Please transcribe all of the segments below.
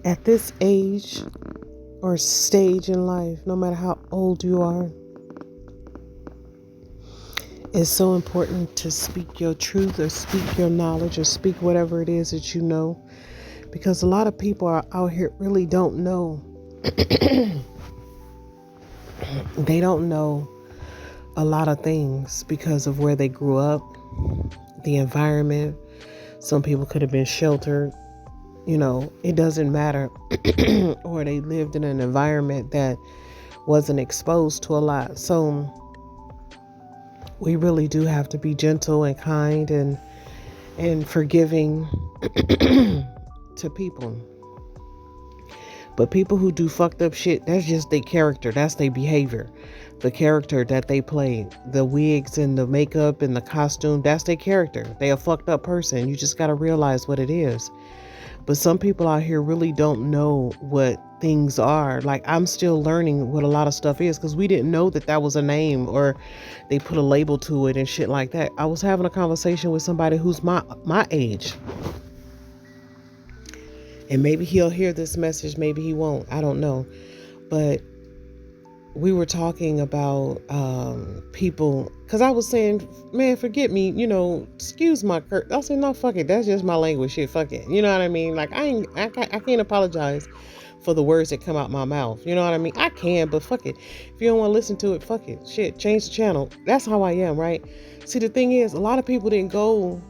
At this age or stage in life, no matter how old you are, it's so important to speak your truth or speak your knowledge or speak whatever it is that you know. Because a lot of people are out here really don't know. They don't know a lot of things because of where they grew up, the environment. Some people could have been sheltered. It doesn't matter. Or they lived in an environment that wasn't exposed to a lot. So we really do have to be gentle and kind and forgiving to people. But people who do fucked up shit, that's just their character. That's their behavior. The character that they play. The wigs and the makeup and the costume, that's their character. They a fucked up person. You just got to realize what it is. But some people out here really don't know what things are. Like, I'm still learning what a lot of stuff is because we didn't know that that was a name or they put a label to it and shit like that. I was having a conversation with somebody who's my age. And maybe he'll hear this message, maybe he won't. I don't know. But we were talking about people, because I was saying, man, forget me, excuse my I said, no, fuck it. That's just my language. Shit, fuck it. You know what I mean? Like, I can't apologize for the words that come out my mouth. You know what I mean? I can, but fuck it. If you don't want to listen to it, fuck it. Shit, change the channel. That's how I am, right? See, the thing is, a lot of people didn't go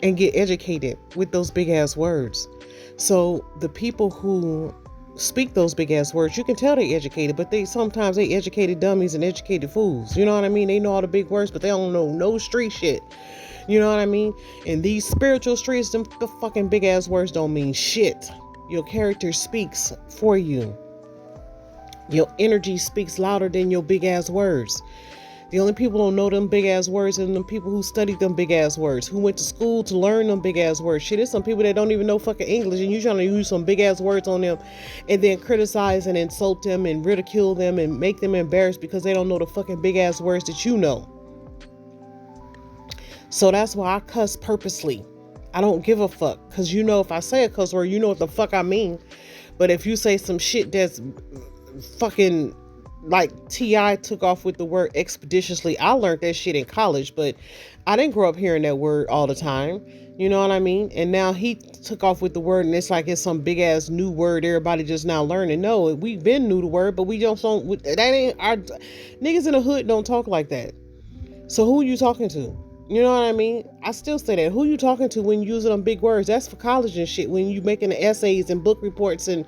and get educated with those big ass words. So the people who speak those big ass words, you can tell they educated, but sometimes they educated dummies and educated fools. You know what I mean? They know all the big words, but they don't know no street shit. You know what I mean? In these spiritual streets, the fucking big ass words don't mean shit. Your character speaks for you. Your energy speaks louder than your big ass words. The only people who don't know them big ass words are the people who studied them big ass words, who went to school to learn them big ass words. Shit, there's some people that don't even know fucking English, and you trying to use some big ass words on them and then criticize and insult them and ridicule them and make them embarrassed because they don't know the fucking big ass words that you know. So that's why I cuss purposely. I don't give a fuck, because if I say a cuss word, you know what the fuck I mean. But if you say some shit that's fucking, like T.I. took off with the word expeditiously. I learned that shit in college, but I didn't grow up hearing that word all the time. You know what I mean? And now he took off with the word, and it's like it's some big ass new word everybody just now learning. No, we've been new to word, but we don't. That ain't our niggas in the hood don't talk like that. So who are you talking to? You know what I mean? I still say that. Who you talking to when you using them big words? That's for college and shit. When you making the essays and book reports and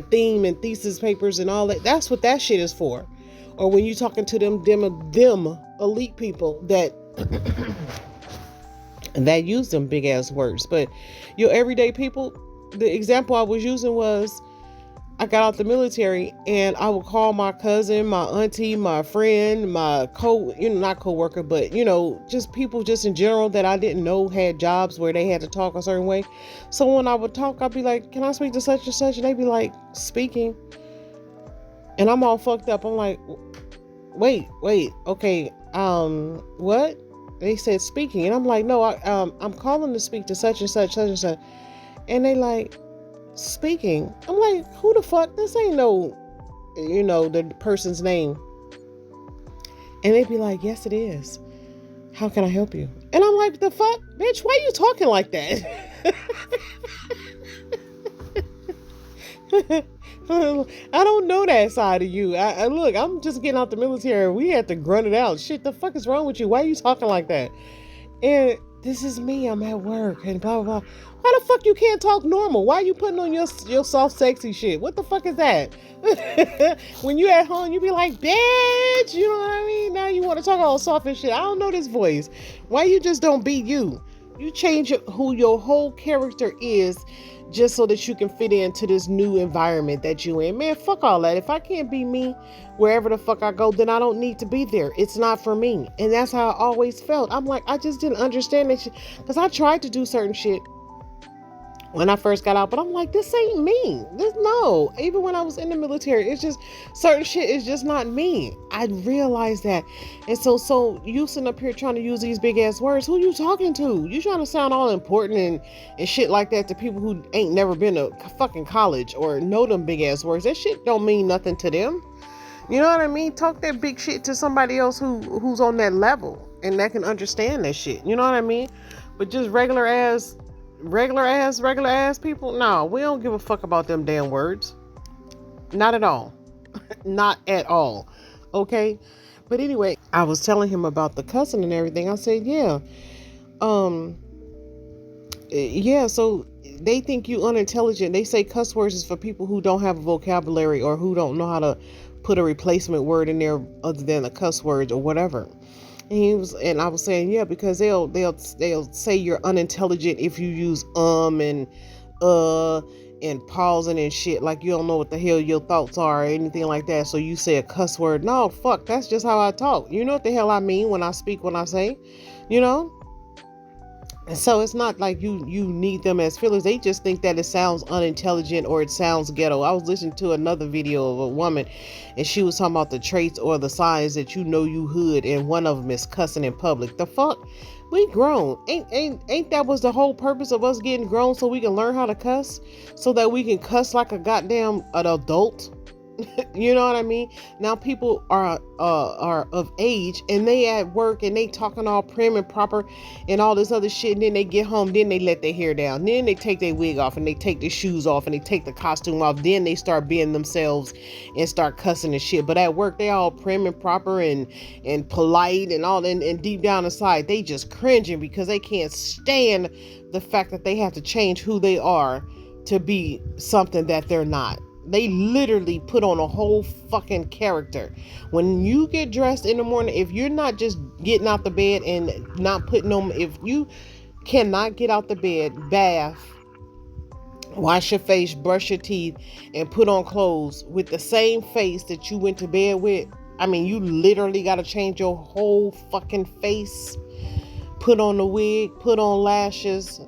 theme and thesis papers and all that. That's what that shit is for. Or when you talking to them elite people that that use them big ass words. But your everyday people, the example I was using was, I got out the military and I would call my cousin, my auntie, my friend, my not co-worker, but just people just in general that I didn't know had jobs where they had to talk a certain way. So when I would talk, I'd be like, can I speak to such and such? And they'd be like, speaking. And I'm all fucked up. I'm like, wait, okay, what? They said speaking. And I'm like, no, I'm calling to speak to such and such, such and such. And they like, speaking. I'm like, who the fuck? This ain't no, the person's name. And they'd be like, yes, it is. How can I help you? And I'm like, the fuck? Bitch, why are you talking like that? I don't know that side of you. Look, I'm just getting out the military. We had to grunt it out. Shit, the fuck is wrong with you? Why are you talking like that? And this is me. I'm at work and blah, blah, blah. Why the fuck you can't talk normal? Why are you putting on your soft, sexy shit? What the fuck is that? When you at home, you be like, bitch, you know what I mean? Now you want to talk all soft and shit. I don't know this voice. Why you just don't be you? You change who your whole character is just so that you can fit into this new environment that you in. Man, fuck all that. If I can't be me wherever the fuck I go, then I don't need to be there. It's not for me. And that's how I always felt. I'm like, I just didn't understand that shit. Because I tried to do certain shit when I first got out, but I'm like, this ain't me. This no. Even when I was in the military, it's just certain shit is just not me. I realized that. And so you sitting up here trying to use these big ass words. Who you talking to? You trying to sound all important and shit like that to people who ain't never been to fucking college or know them big ass words. That shit don't mean nothing to them. You know what I mean? Talk that big shit to somebody else who's on that level and that can understand that shit. You know what I mean? But just regular ass people, no, we don't give a fuck about them damn words. Not at all. Not at all. Okay? But anyway, I was telling him about the cussing and everything. I said, so they think you unintelligent. They say cuss words is for people who don't have a vocabulary or who don't know how to put a replacement word in there other than a cuss word or whatever. And I was saying, yeah, because they'll say you're unintelligent if you use and pausing and shit, like you don't know what the hell your thoughts are or anything like that. So you say a cuss word. No, fuck, that's just how I talk. You know what the hell I mean when I speak, when I say, you know? And so it's not like you need them as fillers. They just think that it sounds unintelligent or it sounds ghetto. I was listening to another video of a woman and she was talking about the traits or the signs that you know you hood, and one of them is cussing in public. The fuck? We grown. Ain't that was the whole purpose of us getting grown, so we can learn how to cuss? So that we can cuss like a goddamn an adult? You know what I mean? Now people are of age and they at work and they talking all prim and proper and all this other shit, and then they get home, then they let their hair down, then they take their wig off and they take their shoes off and they take the costume off, then they start being themselves and start cussing and shit. But at work they all prim and proper and polite and all, and deep down inside they just cringing because they can't stand the fact that they have to change who they are to be something that they're not. They literally put on a whole fucking character. When you get dressed in the morning, if you're not just getting out the bed and not putting on, if you cannot get out the bed, bath, wash your face, brush your teeth, and put on clothes with the same face that you went to bed with, I mean, you literally got to change your whole fucking face. Put on the wig, put on lashes.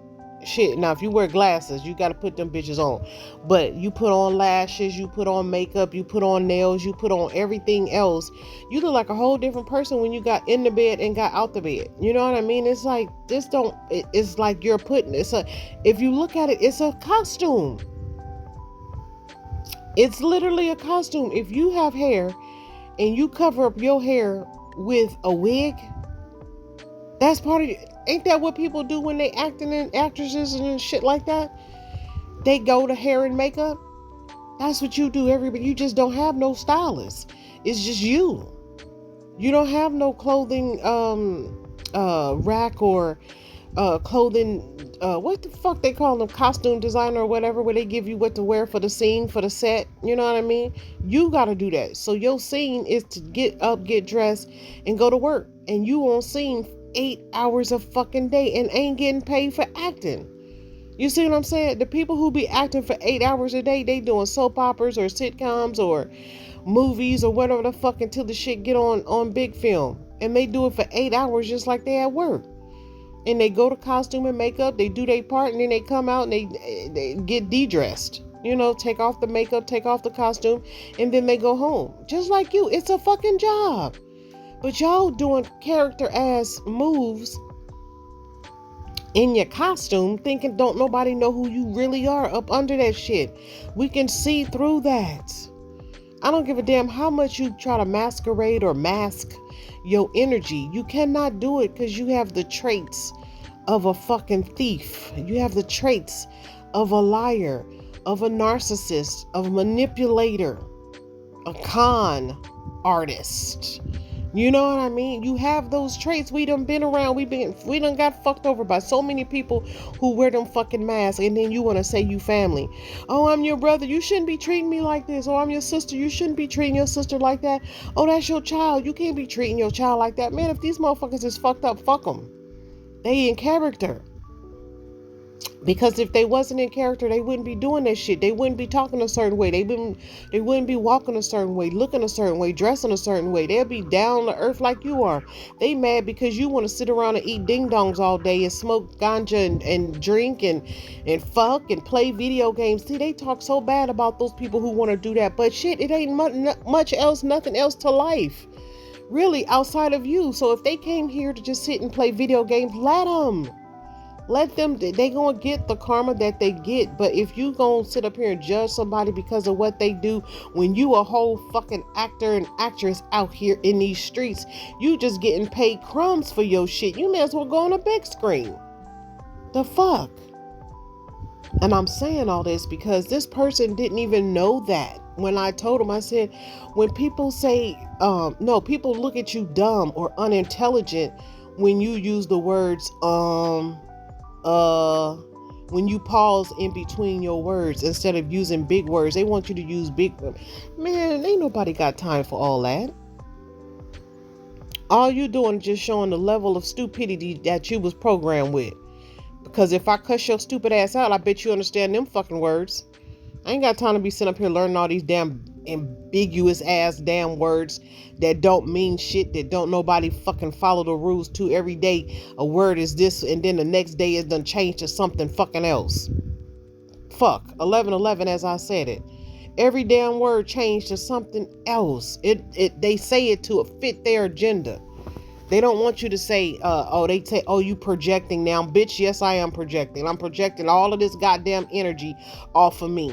Shit, now if you wear glasses, you gotta put them bitches on. But you put on lashes, you put on makeup, you put on nails, you put on everything else. You look like a whole different person when you got in the bed and got out the bed. You know what I mean? It's like, it's like you're putting, if you look at it, it's a costume. It's literally a costume. If you have hair and you cover up your hair with a wig, that's part of it. Ain't that what people do when they acting in actresses and shit like that? They go to hair and makeup. That's what you do. Everybody, you just don't have no stylist. It's just you. You don't have no clothing rack or clothing. What the fuck they call them? Costume designer or whatever, where they give you what to wear for the scene, for the set. You know what I mean? You got to do that. So your scene is to get up, get dressed, and go to work. And you on scene 8 hours a fucking day and ain't getting paid for acting. You see what I'm saying? The people who be acting for 8 hours a day, they doing soap operas or sitcoms or movies or whatever the fuck until the shit get on big film. And they do it for 8 hours just like they at work. And they go to costume and makeup, they do their part, and then they come out and they get de-dressed. You know, take off the makeup, take off the costume, and then they go home. Just like you. It's a fucking job. But y'all doing character ass moves in your costume, thinking don't nobody know who you really are up under that shit. We can see through that. I don't give a damn how much you try to masquerade or mask your energy. You cannot do it because you have the traits of a fucking thief. You have the traits of a liar, of a narcissist, of a manipulator, a con artist. You know what I mean? You have those traits. We done been around. We done got fucked over by so many people who wear them fucking masks, and then you want to say you family. Oh, I'm your brother. You shouldn't be treating me like this. Oh, I'm your sister. You shouldn't be treating your sister like that. Oh, that's your child. You can't be treating your child like that. Man, if these motherfuckers is fucked up, fuck them. They in character. Because if they wasn't in character, they wouldn't be doing that shit. They wouldn't be talking a certain way. They wouldn't be walking a certain way, looking a certain way, dressing a certain way. They'll be down to earth like you are. They mad because you want to sit around and eat ding dongs all day and smoke ganja and drink and fuck and play video games. See, they talk so bad about those people who want to do that. But shit, it ain't much else, nothing else to life, really, outside of you. So if they came here to just sit and play video games, let them, they gonna get the karma that they get. But if you gonna sit up here and judge somebody because of what they do, when you a whole fucking actor and actress out here in these streets, you just getting paid crumbs for your shit. You may as well go on a big screen. The fuck? And I'm saying all this because this person didn't even know that. When I told him, I said, when people say, no, people look at you dumb or unintelligent when you use the words, when you pause in between your words instead of using big words. They want you to use big words. Man, ain't nobody got time for all that. All you doing is just showing the level of stupidity that you was programmed with. Because if I cuss your stupid ass out, I bet you understand them fucking words. I ain't got time to be sitting up here learning all these damn ambiguous ass damn words that don't mean shit, that don't nobody fucking follow the rules to. Every day a word is this and then the next day it's done changed to something fucking else. Fuck 11:11, as I said it. Every damn word changed to something else. They say it to fit their agenda. They don't want you to say, they say, oh, you projecting now. Bitch, yes, I am projecting. I'm projecting all of this goddamn energy off of me.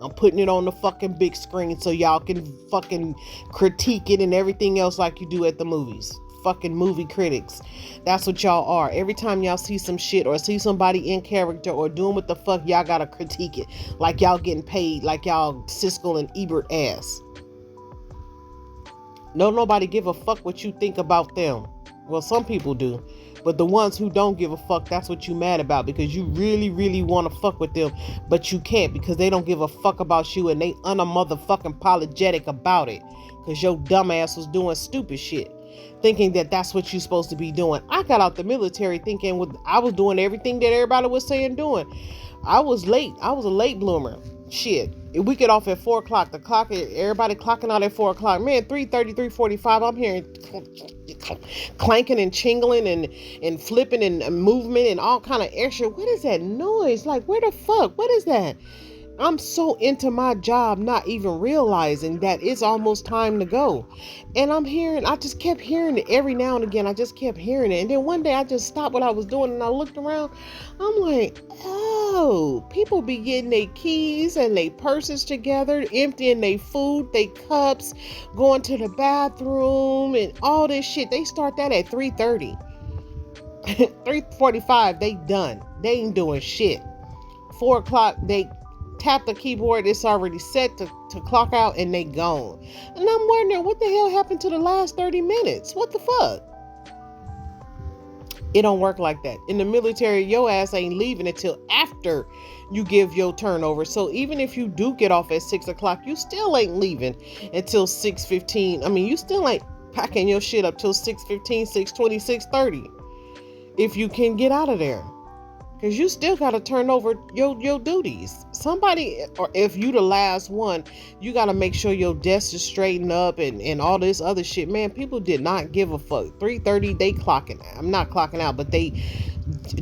I'm putting it on the fucking big screen so y'all can fucking critique it and everything else like you do at the movies. Fucking movie critics. That's what y'all are. Every time y'all see some shit or see somebody in character or doing what the fuck, y'all gotta critique it. Like y'all getting paid, like y'all Siskel and Ebert ass. No, nobody give a fuck what you think about them. Well, some people do. But the ones who don't give a fuck, that's what you mad about. Because you really, really want to fuck with them. But you can't because they don't give a fuck about you. And they motherfucking apologetic about it. Because your dumb ass was doing stupid shit. Thinking that that's what you're supposed to be doing. I got out the military thinking I was doing everything that everybody was saying doing. I was late. I was a late bloomer. Shit. We get off at 4 o'clock. The clock, everybody clocking out at 4 o'clock. Man, 3:30, 3:45, I'm hearing clanking and chingling and flipping and movement and all kind of extra. What is that noise? Like, where the fuck? What is that? I'm so into my job, not even realizing that it's almost time to go. And I just kept hearing it every now and again. I just kept hearing it. And then one day I just stopped what I was doing and I looked around. I'm like, oh, people be getting their keys and their purses together, emptying their food, their cups, going to the bathroom and all this shit. They start that at 3:30. 3:45, they done. They ain't doing shit. 4 o'clock, they tap the keyboard, it's already set to clock out and they gone. And I'm wondering what the hell happened to the last 30 minutes? What the fuck? It don't work like that. In the military, your ass ain't leaving until after you give your turnover. So even if you do get off at 6 o'clock, you still ain't leaving until 6:15. I mean, you still ain't packing your shit up till 6:15, 6:20, 6:30. If you can get out of there. Because you still got to turn over your duties. Somebody, or if you the last one, you got to make sure your desk is straightened up and all this other shit. Man, people did not give a fuck. 3:30, they clocking. I'm not clocking out, but they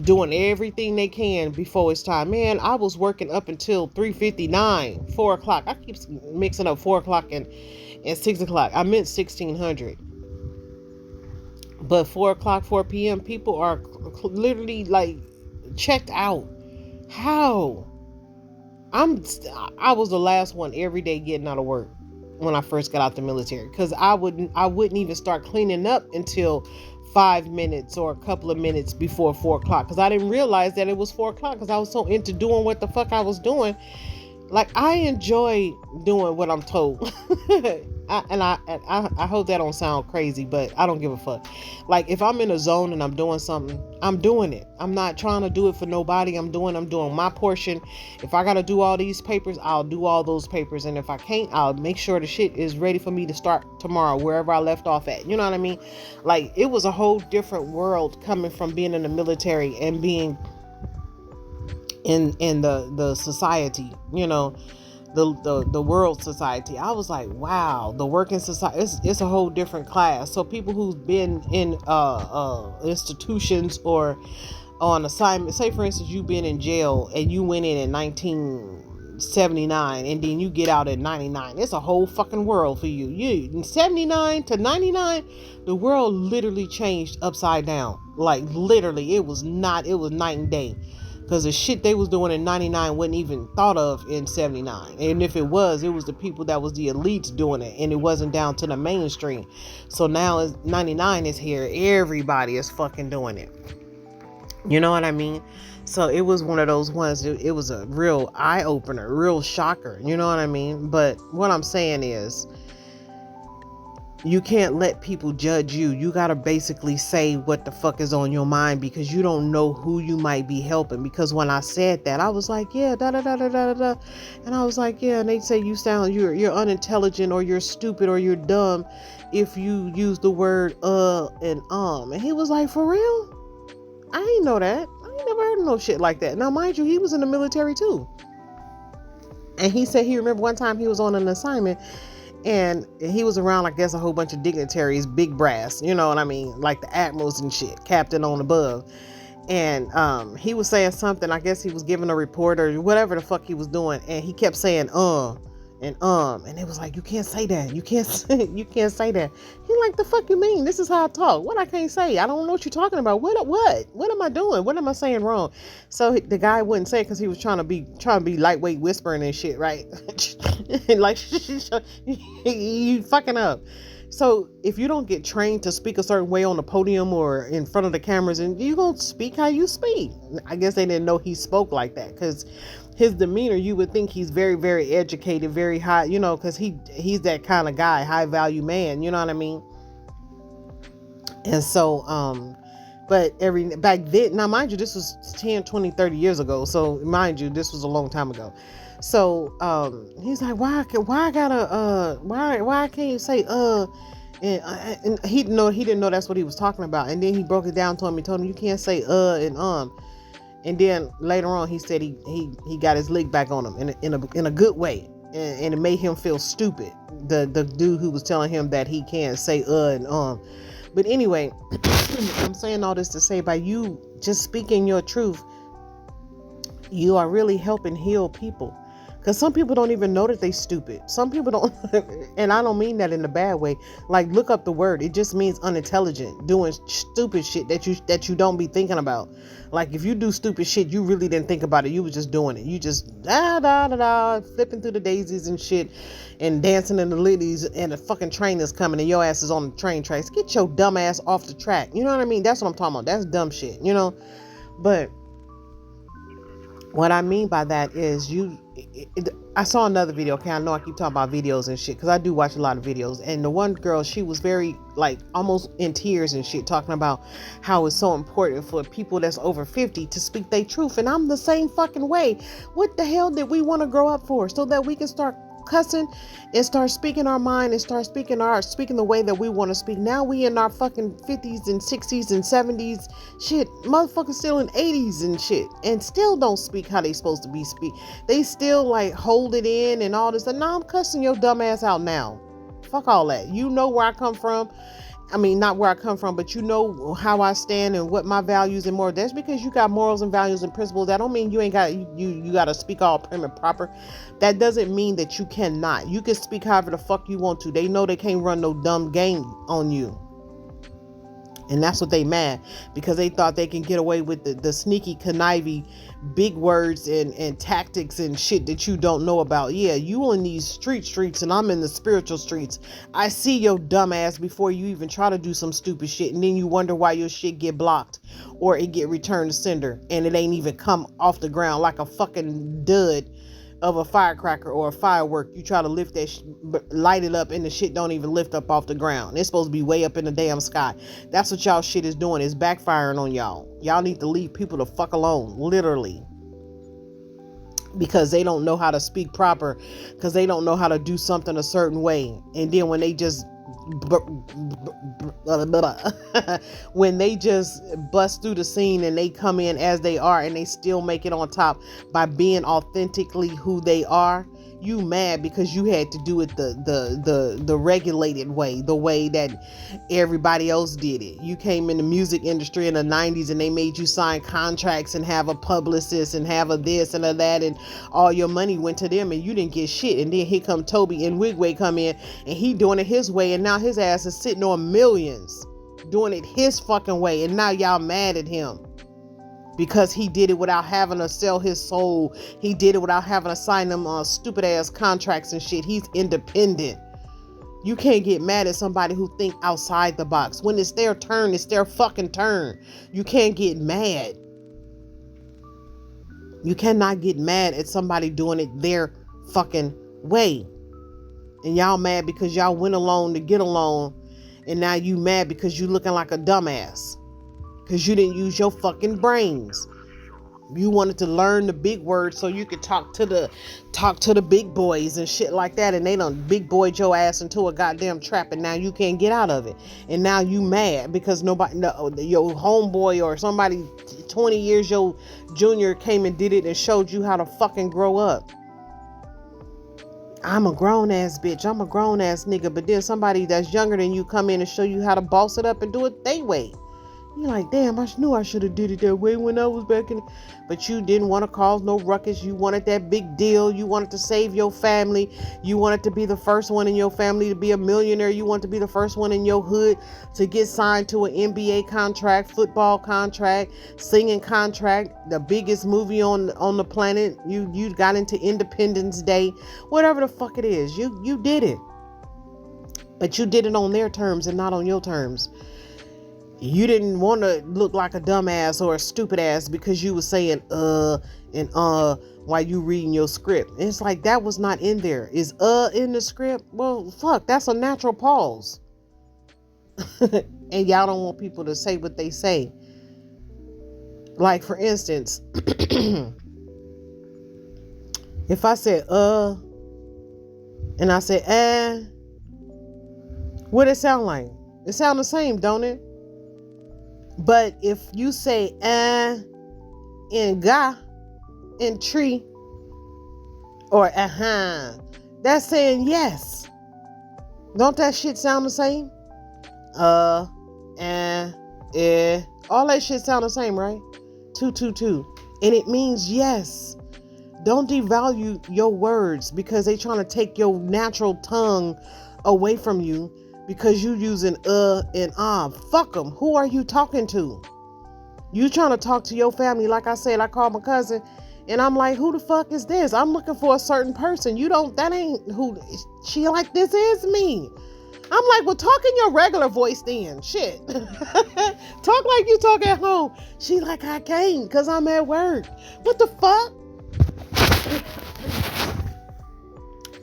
doing everything they can before it's time. Man, I was working up until 3:59, 4 o'clock. I keep mixing up 4 o'clock and 6 o'clock. I meant 1600. But 4 o'clock, 4 p.m., people are literally like checked out. How? I was the last one every day getting out of work when I first got out the military, because I wouldn't even start cleaning up until 5 minutes or a couple of minutes before 4 o'clock, because I didn't realize that it was 4 o'clock because I was so into doing what the fuck I was doing. Like, I enjoy doing what I'm told. I hope that don't sound crazy, but I don't give a fuck. Like, if I'm in a zone and I'm doing something, I'm doing it. I'm not trying to do it for nobody. I'm doing my portion. If I got to do all these papers, I'll do all those papers. And if I can't, I'll make sure the shit is ready for me to start tomorrow, wherever I left off at. You know what I mean? Like, it was a whole different world coming from being in the military and being in the society, you know, the world society. I was like, wow, the working society, it's a whole different class. So people who've been in institutions or on assignment, say for instance you've been in jail and you went in 1979 and then you get out at 99, it's a whole fucking world for you. You 79 to 99, the world literally changed upside down. Like literally, it was night and day, because the shit they was doing in 99 wasn't even thought of in 79. And if it was the people that was the elites doing it, and it wasn't down to the mainstream. So now as 99 is here, everybody is fucking doing it. You know what I mean? So it was one of those ones, it was a real eye-opener, real shocker. You know what I mean? But what I'm saying is, you can't let people judge you. You gotta basically say what the fuck is on your mind, because you don't know who you might be helping. Because when I said that, I was like, yeah, da da da da da da, and I was like, yeah, and they say you're unintelligent, or you're stupid, or you're dumb if you use the word and and he was like, for real? I ain't know that. I ain't never heard of no shit like that. Now, mind you, he was in the military too. And he said he remember one time he was on an assignment and he was around, I guess, a whole bunch of dignitaries, big brass, you know what I mean? Like the admirals and shit, captain on above. And he was saying something, I guess he was giving a report or whatever the fuck he was doing. And he kept saying, and it was like, you can't say that. You can't say, you can't say that. He like, the fuck you mean? This is how I talk. What I can't say? I don't know what you're talking about. What am I doing? What am I saying wrong? So the guy wouldn't say it because he was trying to be lightweight whispering and shit, right? Like, you fucking up. So if you don't get trained to speak a certain way on the podium or in front of the cameras, and you gonna speak how you speak. I guess they didn't know he spoke like that, because his demeanor, you would think he's very, very educated, very high, you know, because he's that kind of guy, high value man, you know what I mean? And so but back then, now mind you, this was 10, 20, 30 years ago, so mind you, this was a long time ago. So he's like, why I can't say and he didn't know that's what he was talking about. And then he broke it down to him. He told him, you can't say and then later on he said he got his lick back on him in a good way, and it made him feel stupid, the dude who was telling him that he can't say and but anyway, I'm saying all this to say, by you just speaking your truth, you are really helping heal people. Because some people don't even know that they stupid. Some people don't, and I don't mean that in a bad way. Like, look up the word. It just means unintelligent, doing stupid shit that you don't be thinking about. Like, if you do stupid shit, you really didn't think about it. You was just doing it. You just flipping through the daisies and shit, and dancing in the lilies, and the fucking train is coming, and your ass is on the train tracks. Get your dumb ass off the track. You know what I mean? That's what I'm talking about. That's dumb shit. You know, but what I mean by that is I saw another video. Okay, I know I keep talking about videos and shit because I do watch a lot of videos. And the one girl, she was very, like, almost in tears and shit, talking about how it's so important for people that's over 50 to speak their truth. And I'm the same fucking way. What the hell did we want to grow up for? So that we can start cussing and start speaking our mind and start speaking the way that we want to speak. Now we in our fucking 50s and 60s and 70s shit, motherfuckers still in 80s and shit, and still don't speak how they supposed to be speak. They still like hold it in and all this, and now I'm cussing your dumb ass out now. Fuck all that. You know where I come from. I mean, not where I come from, but you know how I stand and what my values and more. That's because you got morals and values and principles. That don't mean you ain't got, you got to speak all prim and proper. That doesn't mean that you cannot. You can speak however the fuck you want to. They know they can't run no dumb game on you. And that's what they mad, because they thought they can get away with the sneaky, conniving, big words and tactics and shit that you don't know about. Yeah, you in these streets and I'm in the spiritual streets. I see your dumb ass before you even try to do some stupid shit, and then you wonder why your shit get blocked or it get returned to sender and it ain't even come off the ground like a fucking dud of a firecracker or a firework. You try to lift that light it up, and the shit don't even lift up off the ground. It's supposed to be way up in the damn sky. That's what y'all shit is doing. It's backfiring on y'all. Y'all need to leave people the fuck alone, literally, because they don't know how to speak proper, because they don't know how to do something a certain way. And then when they just when they just bust through the scene and they come in as they are and they still make it on top by being authentically who they are, you mad because you had to do it the regulated way, the way that everybody else did it. You came in the music industry in the 90s and they made you sign contracts and have a publicist and have a this and a that, and all your money went to them and you didn't get shit. And then here come Toby and Wigway come in and he doing it his way, and now his ass is sitting on millions doing it his fucking way, and now y'all mad at him because he did it without having to sell his soul. He did it without having to sign them stupid ass contracts and shit. He's independent. You can't get mad at somebody who think outside the box. When it's their turn, it's their fucking turn. You can't get mad. You cannot get mad at somebody doing it their fucking way. And y'all mad because y'all went along to get along, and now you mad because you looking like a dumbass. Because you didn't use your fucking brains. You wanted to learn the big words so you could talk to the big boys and shit like that, and they done big boyed your ass into a goddamn trap, and now you can't get out of it. And now you mad because your homeboy or somebody 20 years your junior came and did it and showed you how to fucking grow up. I'm a grown ass bitch. I'm a grown ass nigga. But then somebody that's younger than you come in and show you how to boss it up and do it they way. You're like, damn, I knew I should have did it that way when I was back in. But you didn't want to cause no ruckus. You wanted that big deal. You wanted to save your family. You wanted to be the first one in your family to be a millionaire. You wanted to be the first one in your hood to get signed to an NBA contract, football contract, singing contract, the biggest movie on the planet. You got into Independence Day, whatever the fuck it is. You did it. But you did it on their terms and not on your terms. You didn't want to look like a dumbass or a stupid ass because you were saying and while you reading your script. And it's like, that was not in there. Is in the script? Well, fuck, that's a natural pause. And y'all don't want people to say what they say. Like, for instance, if I said and I said what it sound like? It sound the same, don't it? But if you say in ga in tree or that's saying yes. Don't that shit sound the same? All that shit sound the same, right? Two. And it means yes. Don't devalue your words because they trying to take your natural tongue away from you. Because you using and fuck them. Who are you talking to? You trying to talk to your family. Like I said, I called my cousin and I'm like, who the fuck is this? I'm looking for a certain person. That ain't who. She like, this is me. I'm like, well, talk in your regular voice then. Shit. Talk like you talk at home. She like, I can't because I'm at work. What the fuck?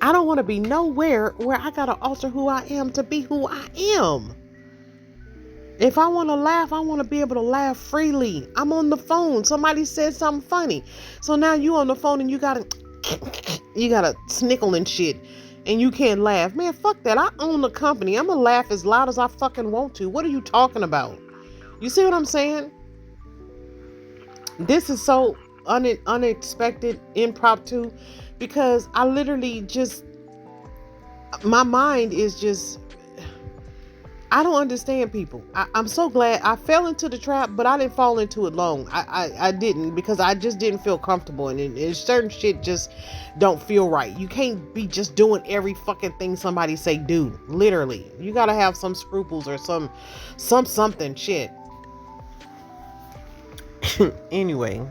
I don't want to be nowhere where I got to alter who I am to be who I am. If I want to laugh, I want to be able to laugh freely. I'm on the phone. Somebody said something funny. So now you on the phone and you got to snickle and shit. And you can't laugh. Man, fuck that. I own the company. I'm going to laugh as loud as I fucking want to. What are you talking about? You see what I'm saying? This is so unexpected, impromptu. Because I literally my mind is just, I don't understand people. I'm so glad I fell into the trap, but I didn't fall into it long. I didn't, because I just didn't feel comfortable. And certain shit just don't feel right. You can't be just doing every fucking thing somebody say do. Literally. You got to have some scruples or something shit. Anyway.